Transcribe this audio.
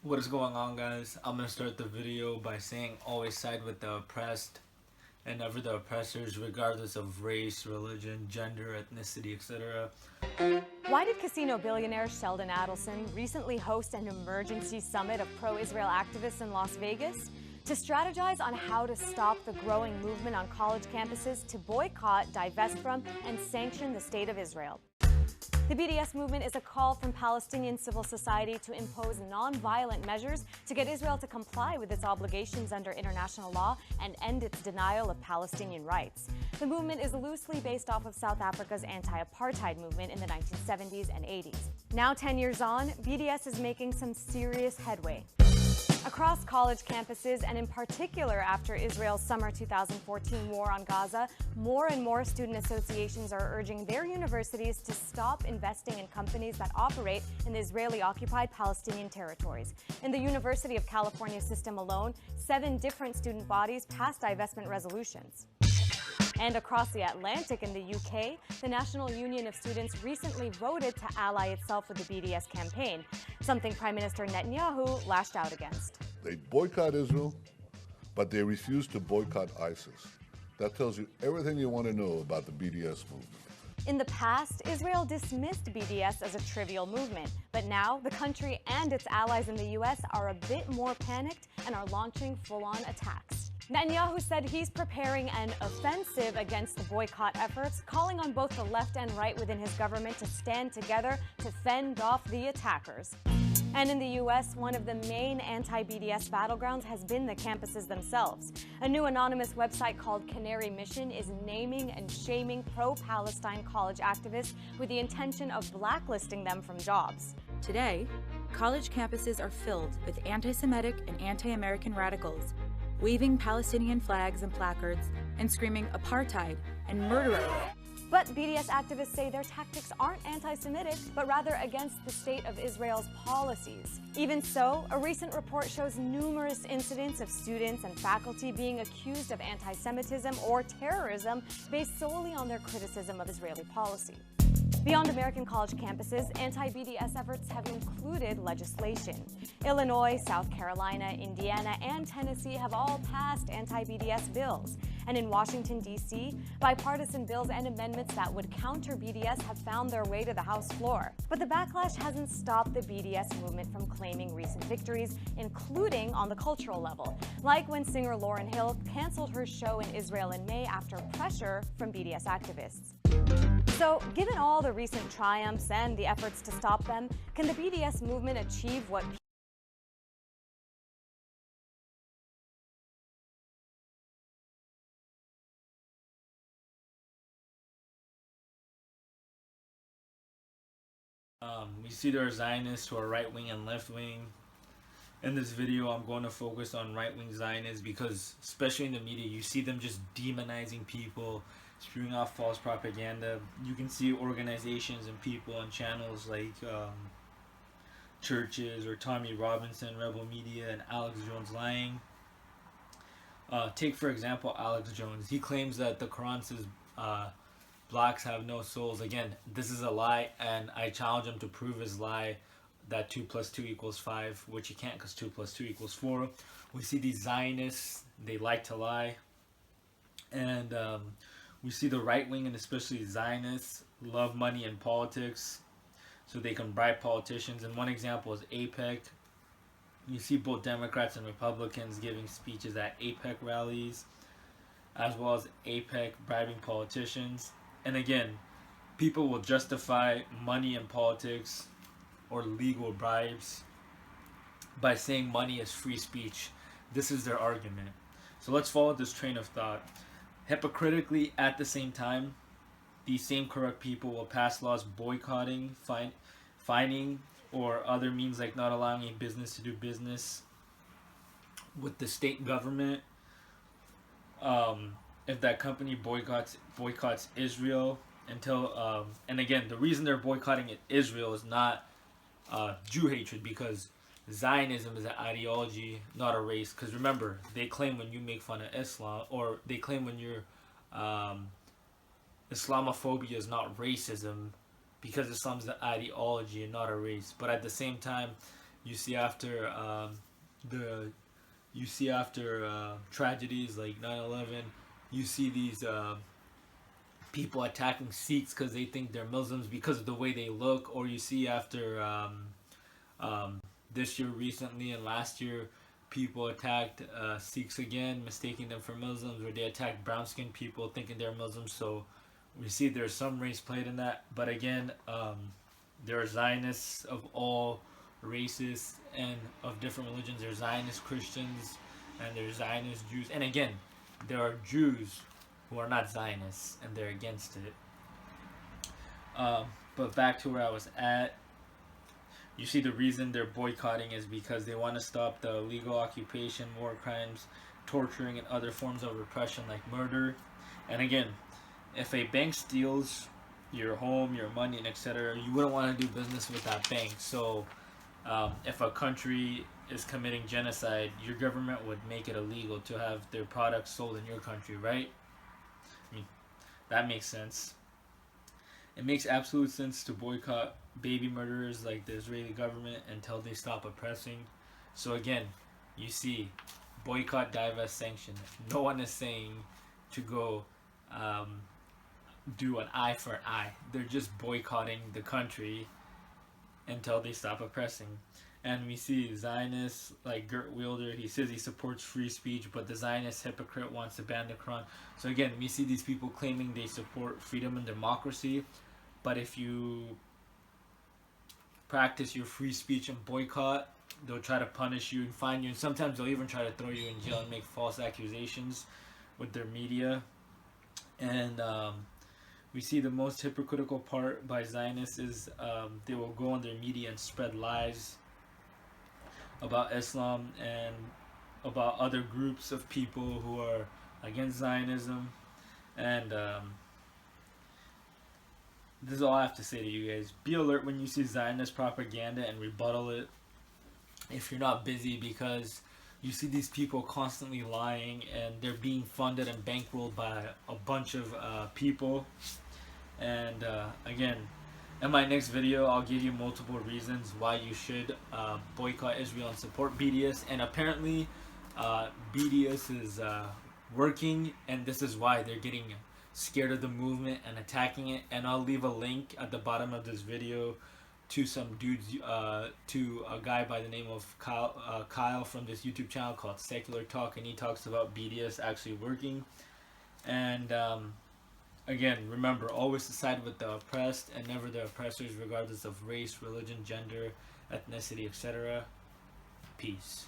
What is going on, guys? I'm gonna start the video by saying always side with the oppressed and never the oppressors, regardless of race, religion, gender, ethnicity, etc. Why did casino billionaire Sheldon Adelson recently host an emergency summit of pro-Israel activists in Las Vegas? To strategize on how to stop the growing movement on college campuses to boycott, divest from, and sanction the state of Israel. The BDS movement is a call from Palestinian civil society to impose non-violent measures to get Israel to comply with its obligations under international law and end its denial of Palestinian rights. The movement is loosely based off of South Africa's anti-apartheid movement in the 1970s and 80s. Now, 10 years on, BDS is making some serious headway. Across college campuses, and in particular after Israel's summer 2014 war on Gaza, more and more student associations are urging their universities to stop investing in companies that operate in the Israeli-occupied Palestinian territories. In the University of California system alone, 7 different student bodies passed divestment resolutions. And across the Atlantic in the UK, the National Union of Students recently voted to ally itself with the BDS campaign, something Prime Minister Netanyahu lashed out against. They boycott Israel, but they refuse to boycott ISIS. That tells you everything you want to know about the BDS movement. In the past, Israel dismissed BDS as a trivial movement, but now the country and its allies in the US are a bit more panicked and are launching full-on attacks. Netanyahu said he's preparing an offensive against the boycott efforts, calling on both the left and right within his government to stand together to fend off the attackers. And in the U.S., one of the main anti-BDS battlegrounds has been the campuses themselves. A new anonymous website called Canary Mission is naming and shaming pro-Palestine college activists with the intention of blacklisting them from jobs. Today, college campuses are filled with anti-Semitic and anti-American radicals, waving Palestinian flags and placards and screaming apartheid and murderer. But BDS activists say their tactics aren't anti-Semitic, but rather against the state of Israel's policies. Even so, a recent report shows numerous incidents of students and faculty being accused of anti-Semitism or terrorism based solely on their criticism of Israeli policy. Beyond American college campuses, anti-BDS efforts have included legislation. Illinois, South Carolina, Indiana, and Tennessee have all passed anti-BDS bills. And in Washington, D.C., bipartisan bills and amendments that would counter BDS have found their way to the House floor. But the backlash hasn't stopped the BDS movement from claiming recent victories, including on the cultural level, like when singer Lauryn Hill canceled her show in Israel in May after pressure from BDS activists. So, given all the recent triumphs and the efforts to stop them, can the BDS movement achieve what We see there are Zionists who are right wing and left wing. In this video, I'm going to focus on right wing Zionists because, especially in the media, you see them just demonizing people, spewing off false propaganda. You can see organizations and people on channels like churches or Tommy Robinson, Rebel Media, and Alex Jones lying. Take, for example, Alex Jones. He claims that the Quran says blacks have no souls. Again, this is a lie, and I challenge him to prove his lie that 2 + 2 = 5, which he can't because 2 + 2 = 4. We see these Zionists, they like to lie. And we see the right wing, and especially Zionists, love money and politics, so they can bribe politicians. And one example is APEC. You see both Democrats and Republicans giving speeches at APEC rallies, as well as APEC bribing politicians. And again, people will justify money in politics or legal bribes by saying money is free speech. This is their argument. So let's follow this train of thought. Hypocritically, at the same time, these same corrupt people will pass laws boycotting, fining, or other means like not allowing a business to do business with the state government if that company boycotts Israel until and again, the reason they're boycotting Israel is not Jew hatred, because Zionism is an ideology, not a race. Because remember, they claim when you make fun of Islam, or they claim when you're Islamophobia is not racism, because Islam's the ideology and not a race. But at the same time, You see after tragedies like 9/11, you see these people attacking Sikhs because they think they're Muslims because of the way they look. Or you see after this year recently and last year, people attacked Sikhs again, mistaking them for Muslims, or they attacked brown-skinned people thinking they're Muslims. So we see there's some race played in that. But again, there are Zionists of all races and of different religions. There's Zionist Christians and there's Zionist Jews. And again, there are Jews who are not Zionists and they're against it. But back to where I was at, you see the reason they're boycotting is because they want to stop the illegal occupation, war crimes, torturing, and other forms of repression like murder. And again, if a bank steals your home, your money, and etc., you wouldn't want to do business with that bank. So if a country is committing genocide, your government would make it illegal to have their products sold in your country, right? I mean, that makes sense. It makes absolute sense to boycott baby murderers like the Israeli government until they stop oppressing. So again, you see, boycott, divest, sanction. No one is saying to go do an eye for an eye. They're just boycotting the country until they stop oppressing. And we see Zionists like Gert Wilder, he says he supports free speech, but the Zionist hypocrite wants to ban the Quran. So again, we see these people claiming they support freedom and democracy, but if you practice your free speech and boycott, they'll try to punish you and fine you, and sometimes they'll even try to throw you in jail and make false accusations with their media. And we see the most hypocritical part by Zionists is they will go on their media and spread lies about Islam and about other groups of people who are against Zionism. And this is all I have to say to you guys. Be alert when you see Zionist propaganda and rebuttal it if you're not busy, because you see these people constantly lying and they're being funded and bankrolled by a bunch of people. And again, in my next video, I'll give you multiple reasons why you should boycott Israel and support BDS. And apparently, BDS is working, and this is why they're getting scared of the movement and attacking it. And I'll leave a link at the bottom of this video to some dudes, to a guy by the name of Kyle from this YouTube channel called Secular Talk, and he talks about BDS actually working. And again, remember, always side with the oppressed and never the oppressors, regardless of race, religion, gender, ethnicity, etc. Peace.